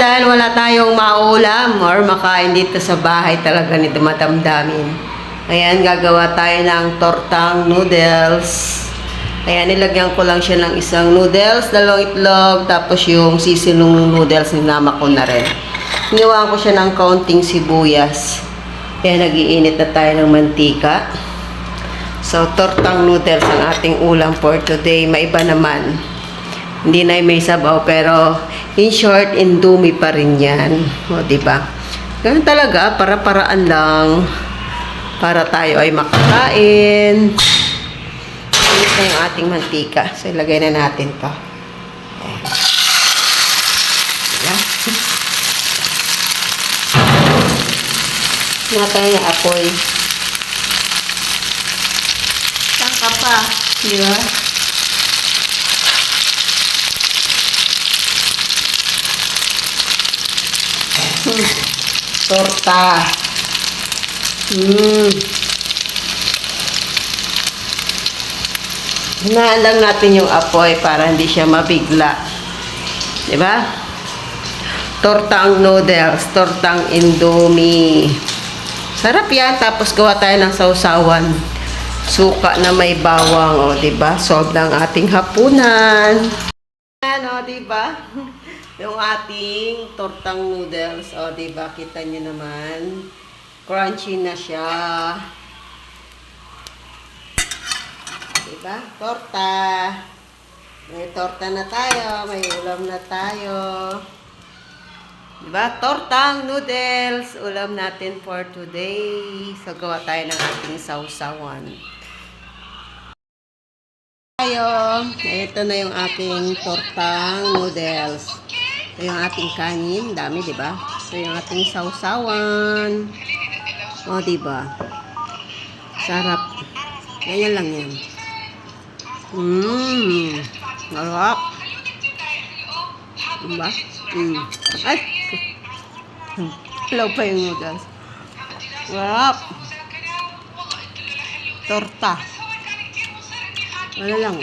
Dahil wala tayong maulam or makain dito sa bahay talaga ni Dumadamdamin. Ayan, gagawa tayo ng tortang noodles. Ayan, nilagyan ko lang siya ng isang noodles, dalawang itlog, tapos yung sisinong noodles, ninama ko na rin. Iniwan ko siya ng kaunting sibuyas. Ayan, nag-iinit na tayo ng mantika. So, tortang noodles ang ating ulam for today. Maiba naman. Hindi na may sabaw, pero in short, indomie pa rin yan. O, diba? Ganun talaga, para-paraan lang. Para tayo ay makakain. Init na yung ating mantika. So, ilagay na natin to. Ayan. Natay na apoy. Saan ka pa? Diba? Torta. Hinaan lang natin yung apoy para hindi siya mabigla. Diba? Tortang noodles, tortang indomie. Sarap yan. Tapos gawa tayo ng sausawan. Suka na may bawang. O, diba? Solve ng ating hapunan. Ano, diba? Yung ating tortang noodles. O, diba? Kita nyo naman. Crunchy na siya. Diba? Torta. May torta na tayo. May ulam na tayo. Diba? Tortang noodles. Ulam natin for today. So, gawa tayo ng ating sausawan. Ito na yung ating tortang noodles. Ito yung ating kanin. Dami, diba? Ito yung ating sausawan. O, diba? Sarap. Ganyan lang yan. Sarap. Diba? Ay! Hello pa yung noodles. Sarap. Torta. Wala lang.